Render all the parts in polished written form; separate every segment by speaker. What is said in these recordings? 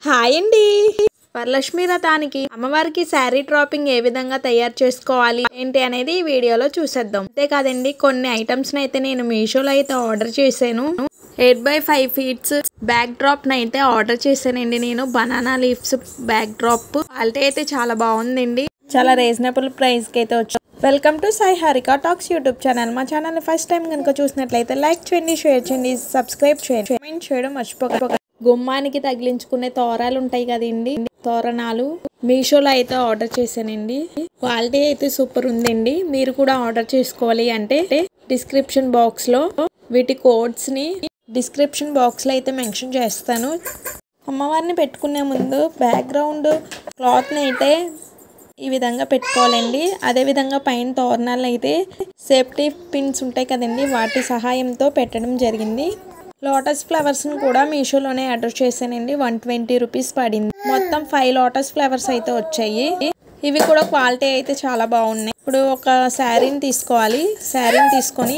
Speaker 1: Hi అండి. వరలక్ష్మి వ్రతానికి అమ్మవారికి శారీ డ్రాపింగ్ ఏ విధంగా తయారు చేసుకోవాలి ఏంటి అనేది ఈ వీడియోలో చూసేద్దాం. అంతే కాదండి, కొన్ని ఐటమ్స్ అయితే నేను మీషోలో అయితే ఆర్డర్ చేశాను. 8x5 ఫీట్స్ బ్యాక్ డ్రాప్ అయితే ఆర్డర్ చేశానండి. నేను banana leaves back drop quality అయితే చాలా బాగుందండి. చాలా రీజనబుల్ ప్రైస్ కి అయితే వచ్చాను. Welcome to Sai Harika talks YouTube channel. మా ఛానల్ ఫస్ట్ టైం కనుక చూసినట్లయితే లైక్ చేయండి, షేర్ చేయండి, సబ్స్క్రైబ్ చేయండి, కామెంట్ చేయడం మర్చిపోకండి. గుమ్మానికి తగిలించుకునే తోరాలు ఉంటాయి కదండి, తోరణాలు మీషోలో అయితే ఆర్డర్ చేశానండి. క్వాలిటీ అయితే సూపర్ ఉందండి. మీరు కూడా ఆర్డర్ చేసుకోవాలి అంటే డిస్క్రిప్షన్ బాక్స్ లో వీటి కోడ్స్ ని డిస్క్రిప్షన్ బాక్స్ లో అయితే మెన్షన్ చేస్తాను. అమ్మవారిని పెట్టుకునే ముందు బ్యాక్గ్రౌండ్ క్లాత్ ని అయితే ఈ విధంగా పెట్టుకోవాలండి. అదే విధంగా పైన తోరణాలు అయితే సేఫ్టీ పిన్స్ ఉంటాయి కదండి, వాటి సహాయంతో పెట్టడం జరిగింది. లోటస్ ఫ్లవర్స్ ను కూడా మీషోలోనే ఆర్డర్ చేశానండి. 120 రూపీస్ పడింది. మొత్తం 5 లోటస్ ఫ్లవర్స్ అయితే వచ్చాయి. ఇవి కూడా క్వాలిటీ అయితే చాలా బాగున్నాయి. ఇప్పుడు ఒక శారీని తీసుకోవాలి. శారీని తీసుకొని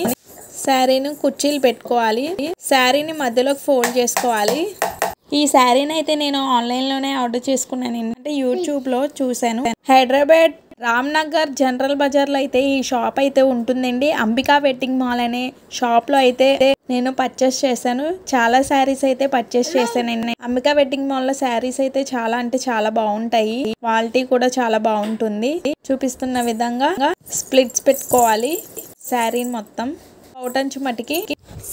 Speaker 1: శారీని కుర్చీలు పెట్టుకోవాలి. శారీని మధ్యలోకి ఫోల్డ్ చేసుకోవాలి. ఈ శారీని అయితే నేను ఆన్లైన్లోనే ఆర్డర్ చేసుకున్నాను, అంటే యూట్యూబ్లో చూశాను. హైదరాబాద్ రామ్నగర్ జనరల్ బజార్లో అయితే ఈ షాప్ అయితే ఉంటుందండి. అంబికా వెడ్డింగ్ మాల్ అనే షాప్లో అయితే నేను పర్చేస్ చేశాను. చాలా శారీస్ అయితే పర్చేస్ చేశానండి. అంబికా వెడ్డింగ్ మాల్లో శారీస్ అయితే చాలా అంటే చాలా బాగుంటాయి. క్వాలిటీ కూడా చాలా బాగుంటుంది. చూపిస్తున్న విధంగా స్ప్లిట్స్ పెట్టుకోవాలి. శారీని మొత్తం అవుటంచు మటుకి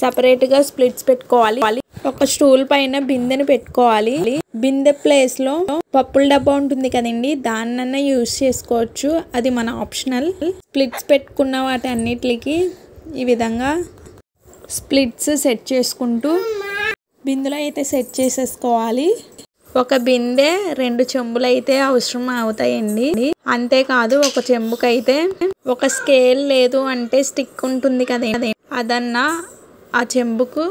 Speaker 1: సపరేట్ గా స్ప్లిట్స్ పెట్టుకోవాలి. ఒక స్టూల్ పైన బిందెని పెట్టుకోవాలి. బిందె ప్లేస్ లో పప్పుల డబ్బా ఉంటుంది కదండి, దాన్నన్నా యూజ్ చేసుకోవచ్చు, అది మన ఆప్షనల్. స్ప్లిట్స్ పెట్టుకున్న వాటి అన్నిటికి ఈ విధంగా స్ప్లిట్స్ సెట్ చేసుకుంటూ బిందెలో అయితే సెట్ చేసేసుకోవాలి. ఒక బిందె 2 చెంబులు అయితే అవసరం అవుతాయండి. అంతేకాదు ఒక చెంబుకైతే ఒక స్కేల్ లేదు అంటే స్టిక్ ఉంటుంది కదండి, అదన్నా ఆ చెంబుకు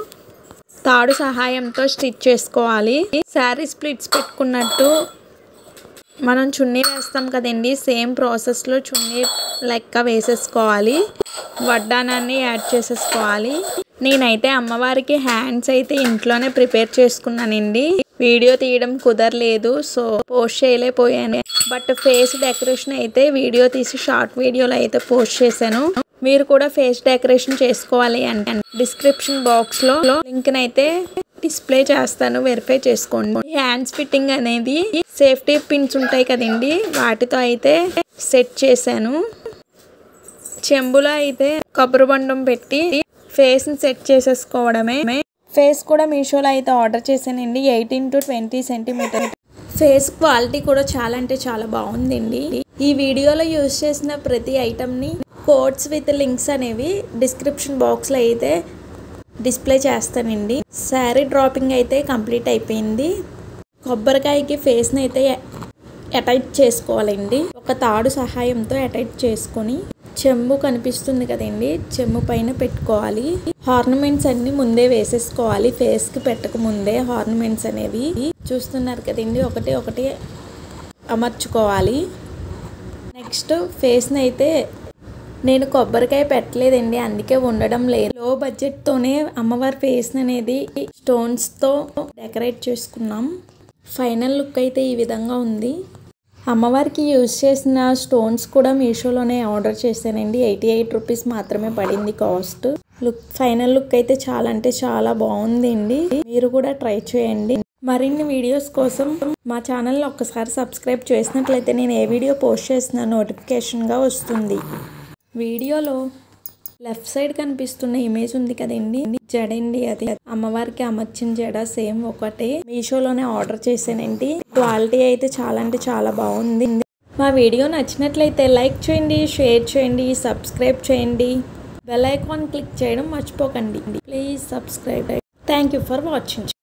Speaker 1: తాడు సహాయంతో స్టిచ్ చేసుకోవాలి. శారీ స్ప్లిట్స్ పెట్టుకున్నట్టు మనం చున్నీ వేస్తాం కదండి, సేమ్ ప్రాసెస్లో చున్నీ లెక్క వేసేసుకోవాలి. వడ్డానాన్ని యాడ్ చేసేసుకోవాలి. నేనైతే అమ్మవారికి హ్యాండ్స్ అయితే ఇంట్లోనే ప్రిపేర్ చేసుకున్నానండి. వీడియో తీయడం కుదరలేదు, సో పోస్ట్ చేయలేకపోయాను. బట్ ఫేస్ డెకరేషన్ అయితే వీడియో తీసి షార్ట్ వీడియోలో అయితే పోస్ట్ చేశాను. మీరు కూడా ఫేస్ డెకరేషన్ చేసుకోవాలి అంటే డిస్క్రిప్షన్ బాక్స్ లో లింక్ అయితే డిస్ప్లే చేస్తాను, వెరిఫై చేసుకోండి. హ్యాండ్స్ ఫిట్టింగ్ అనేది సేఫ్టీ పిన్స్ ఉంటాయి కదండి, వాటితో అయితే సెట్ చేశాను. చెంబులో అయితే కొబ్బరి బండం పెట్టి ఫేస్ ని సెట్ చేసేసుకోవడమే. ఫేస్ కూడా మీషోలో అయితే ఆర్డర్ చేశానండి. 18 to 20 సెంటీమీటర్. ఫేస్ క్వాలిటీ కూడా చాలా అంటే చాలా బాగుందండి. ఈ వీడియోలో యూజ్ చేసిన ప్రతి ఐటమ్ ని కోడ్స్ విత్ లింక్స్ అనేవి డిస్క్రిప్షన్ బాక్స్ లో అయితే డిస్ప్లే చేస్తానండి. శారీ డ్రాపింగ్ అయితే కంప్లీట్ అయిపోయింది. కొబ్బరికాయకి ఫేస్ ని అయితే అటాచ్ చేసుకోవాలండి. ఒక తాడు సహాయంతో అటాచ్ చేసుకొని చెంబు కనిపిస్తుంది కదండి, చెంబు పైన పెట్టుకోవాలి. హార్నమెంట్స్ అన్ని ముందే వేసేసుకోవాలి. ఫేస్ కి పెట్టక ముందే హార్నమెంట్స్ అనేవి చూస్తున్నారు కదండి, ఒకటి ఒకటి అమర్చుకోవాలి. నెక్స్ట్ ఫేస్ ని అయితే నేను కొబ్బరికాయ పెట్టలేదండి, అందుకే ఉండడం లేదు. లో బడ్జెట్ తోనే అమ్మవారి ఫేస్ అనేది స్టోన్స్ తో డెకరేట్ చేసుకున్నాం. ఫైనల్ లుక్ అయితే ఈ విధంగా ఉంది. అమ్మవారికి యూజ్ చేసిన స్టోన్స్ కూడా మీషోలోనే ఆర్డర్ చేశానండి. 88 రూపీస్ మాత్రమే పడింది కాస్ట్. ఫైనల్ లుక్ అయితే చాలా అంటే చాలా బాగుందండి. మీరు కూడా ట్రై చేయండి. మరిన్ని వీడియోస్ కోసం మా ఛానల్ని ఒక్కసారి సబ్స్క్రైబ్ చేసినట్లయితే నేను ఏ వీడియో పోస్ట్ చేసినా నోటిఫికేషన్గా వస్తుంది. వీడియోలో లెఫ్ట్ సైడ్ కనిపిస్తున్న ఇమేజ్ ఉంది కదండి, జడండి, అది అమ్మవారికి అమర్చిన జడ సేమ్ ఒకటే. మీషోలోనే ఆర్డర్ చేశానండి. క్వాలిటీ అయితే చాలా అంటే చాలా బాగుంది. మా వీడియో నచ్చినట్లయితే లైక్ చేయండి, షేర్ చేయండి, సబ్స్క్రైబ్ చేయండి, బెల్ ఐకాన్ క్లిక్ చేయడం మర్చిపోకండి. Please subscribe. Thank you for watching.